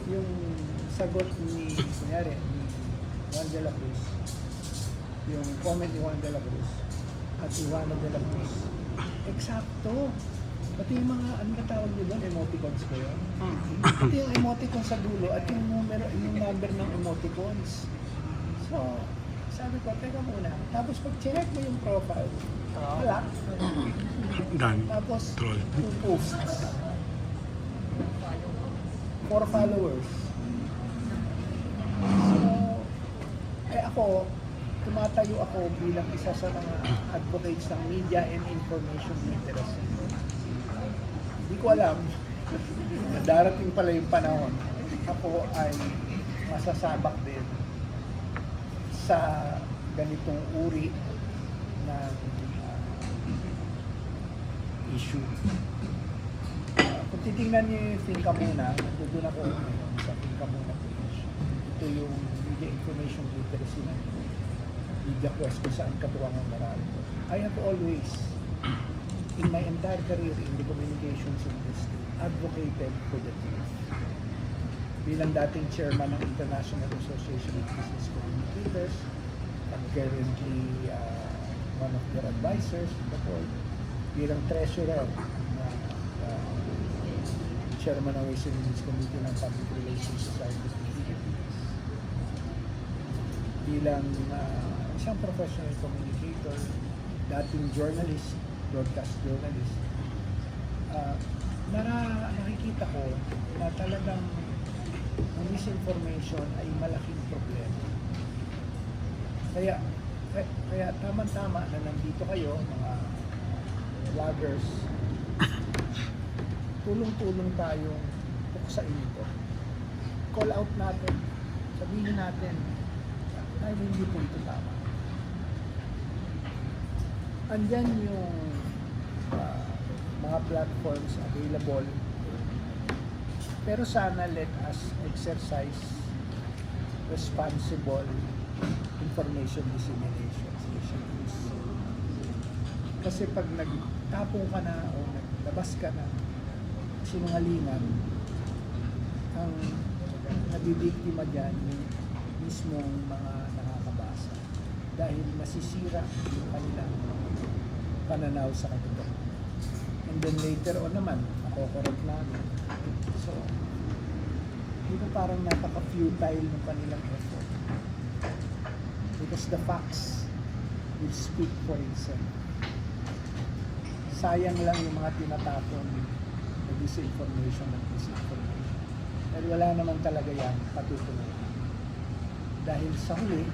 yung sagot ni, kunyari, ni Juan de la Cruz, yung comment ni Juan de la Cruz at ni Juan de la Cruz, eksakto. Pati yung mga, ano na tawag nyo doon, emoticons ko yun? Pati yung emoticons sa dulo at yung numero, yung number ng emoticons. So, sabi ko, teka muna. Tapos pag-check mo yung profile, wala. Done. Tapos, Troll. 2 posts. 4 followers. So, ako, tumatayo ako bilang isa sa mga advocates ng media and information literacy. Hindi ko alam na darating pala yung panahon, ako ay masasabak din sa ganitong uri ng issue. Kung titingnan niyo yung Think Muna, doon ako ngayon sa Think Muna page. Ito yung media information literacy na media quest kung saan katuwang ang Meralco. I have always, in my entire career in the communications industry, advocated for the truth. Bilang dating chairman ng International Association of Business Communicators, I'm currently one of their advisors in the board. Bilang treasurer na chairman ng Ways and Means Committee ng Public Relations Society of the Philippines. Bilang isang professional communicator, dating journalist, broadcast journalist, nakikita ko na talagang ang misinformation ay malaking problema. Kaya tama-tama na nandito kayo, mga vloggers, tulong-tulong tayong buksain ito. Call out natin, sabihin natin, ay hindi po ito tama. Andyan yung mga platforms available, pero sana let us exercise responsible information dissemination. Kasi pag nagtapong ka na o naglabas ka na sinungalingan, ang nabibiktima dyan yung mismong mga nakakabasa dahil masisira yung kanilang pananaw sa katotohanan. And then later on naman, ako-correct namin. So, dito parang napaka-futile ng kanilang effort. Because the facts will speak for itself. Sayang lang yung mga tinatapon na disinformation at disinformation. Dahil wala naman talaga yan patutunguhan. Dahil sa huli,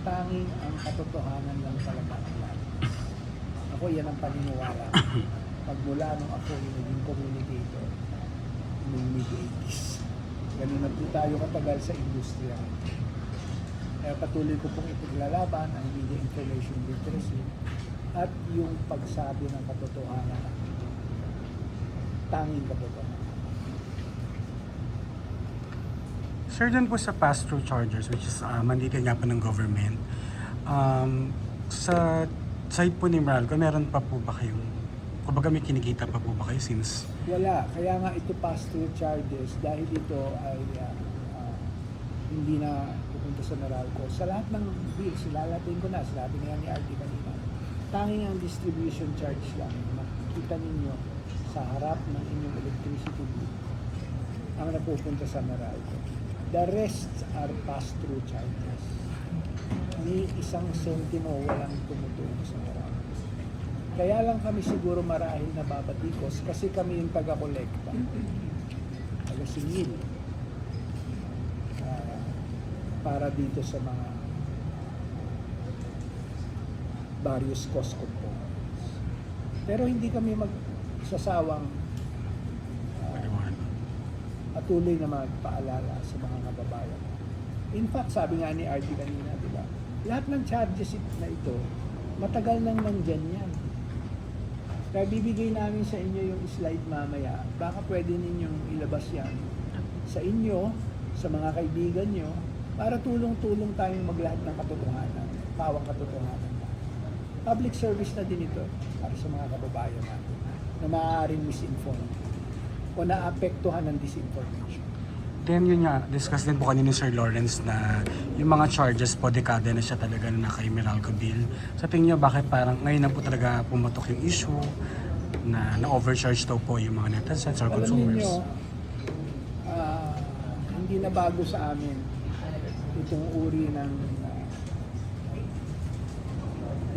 tanging ang katotohanan lang talaga ang lalabas. Ako yan ang paniniwala. Pagmula nung ako yung naging communicator noong mid-80s. Ganun na po tayo katagal sa industriya. Kaya patuloy ko pong ipaglalaban ang media information literacy at yung pagsabi ng katotohanan, tanging katotohanan. Sir, dun po sa pass-through chargers, which is mandated nga po ng government, sa side po ni Meralco, meron pa po ba kayong, kumbaga may kinikita pa po ba kayo since? Wala. Kaya nga ito pass-through charges dahil ito ay hindi na pupunta sa Meralco. Sa lahat ng bills, silalatin ko na, sinabi nga ni RD kanina, tanging ang distribution charge lang, makikita ninyo sa harap ng inyong electricity bill ang napupunta sa Meralco. The rest are pass-through charges. Ni isang sentimo walang tumutulong sa Meralco. Kaya lang kami siguro marahil nababatikos kasi kami yung taga-kolekta, taga-singil, para dito sa mga various cost components. Pero hindi kami magsasawang patuloy na magpaalala sa mga kababayan. In fact, sabi nga ni RT kanina, di ba? Lahat ng charges na ito, matagal nang nandyan yan. Kaya bibigay namin sa inyo yung slide mamaya. Baka pwede ninyong ilabas yan sa inyo, sa mga kaibigan nyo, para tulong-tulong tayong maglahat ng katotohanan, pawang katotohanan. Public service na din ito para sa mga kababayan natin na maaaring misinform o naapektuhan ng disinformation. Then yun nga, discuss din po kanina ni Sir Lawrence na yung mga charges po, dekada na siya talaga na kay Meralco Bill. Sa tingin niyo, bakit parang ngayon na po talaga pumutok yung issue na na-overcharge daw po yung mga netizens or Alam consumers? niyo, hindi na bago sa amin itong uri ng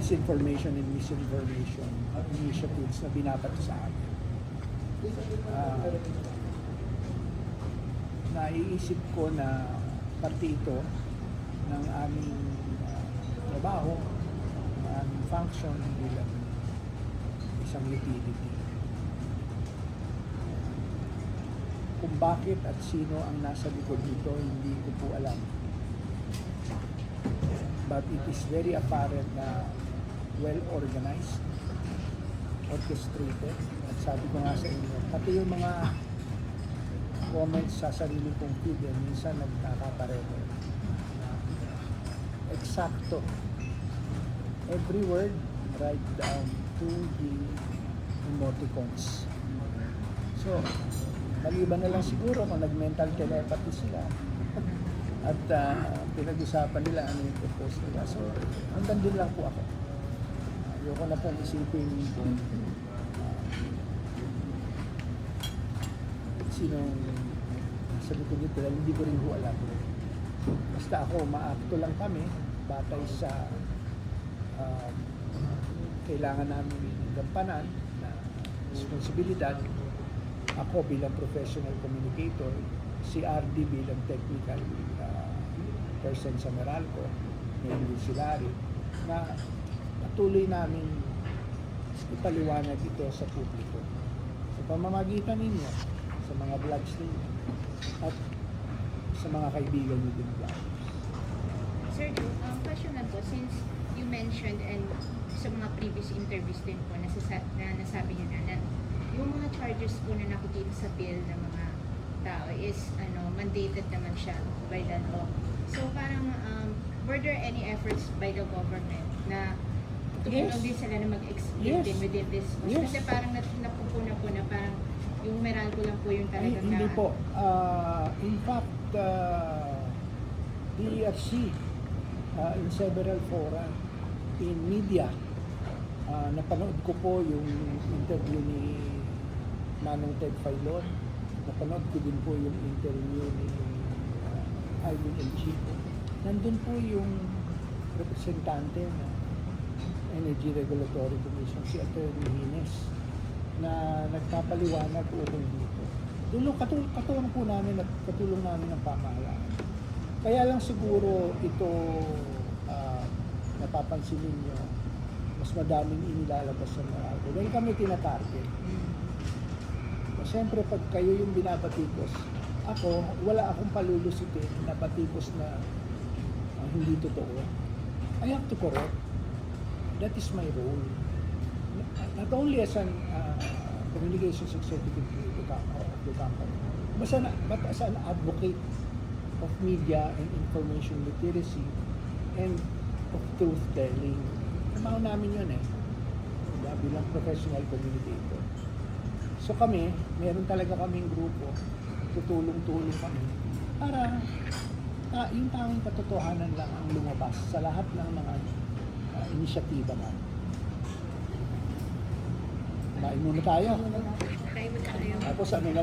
disinformation and misinformation initiatives na binabato sa amin. Naiisip ko na parte ito ng aming trabaho, ng aming function bilang isang utility. Kung bakit at sino ang nasa likod nito, hindi ko po alam. But it is very apparent na well-organized, orchestrated, at sabi ko nga sa inyo, pati yung mga comments sa sarili kong feed, minsan nagkakapareho. Eksakto. Every word, right down to the emoticons. So, maliban na lang siguro kung nag-mental telepathy sila at pinag-usapan nila ano yung propose nila. So, hanggang din lang po ako. Ayoko na pong isipin kung sinong sa likod nito, dahil hindi ko rin po alam. Basta ako, maakto lang kami batay sa kailangan namin gampanan na responsibilidad. Ako bilang professional communicator, si RD bilang technical person sa Meralco, ngayon din si Larry, na patuloy namin ipaliwanag ito sa publiko. Sa pamamagitan ninyo, sa mga vlogs ninyo, at sa mga kaibigan nyo din vloggers. Sir, question na po, since you mentioned and sa mga previous interviews din po, nasabi nyo na yung mga charges po na nakikita sa bill ng mga tao is mandated naman siya by the law. So parang were there any efforts by the government na tulungan din sila na mag-explain din within this? Kasi parang napupuna po na parang yung Meralco lang po yung talagang Hindi po. In fact, DRC in several fora, in media, napanood ko po yung interview ni Manong Ted Filon. Napanood ko din po yung interview ni Alvin El Chico. Nandun po yung representante ng Energy Regulatory Commission, si Attorney Hines, na nagpapaliwanag ukol dito. Katulong po namin at katulong namin ng pamahalaan. Kaya lang siguro ito napapansin ninyo, mas madaming inilalabas sa Meralco. Dahil kami tinatarget. Siyempre, pag kayo yung binabatikos, ako, wala akong palulusitin na batikos na hindi totoo. I have to correct. That is my role. Not only as an communications executive of the company, but as an advocate of media and information literacy and of truth-telling. Trabaho namin yun bilang professional communicator. So kami, meron talaga kaming grupo, tutulong-tulong kami para yung tanging katotohanan lang ang lumabas sa lahat ng mga inisyatiba namin. Kumain muna tayo. tayo. Tapos ano na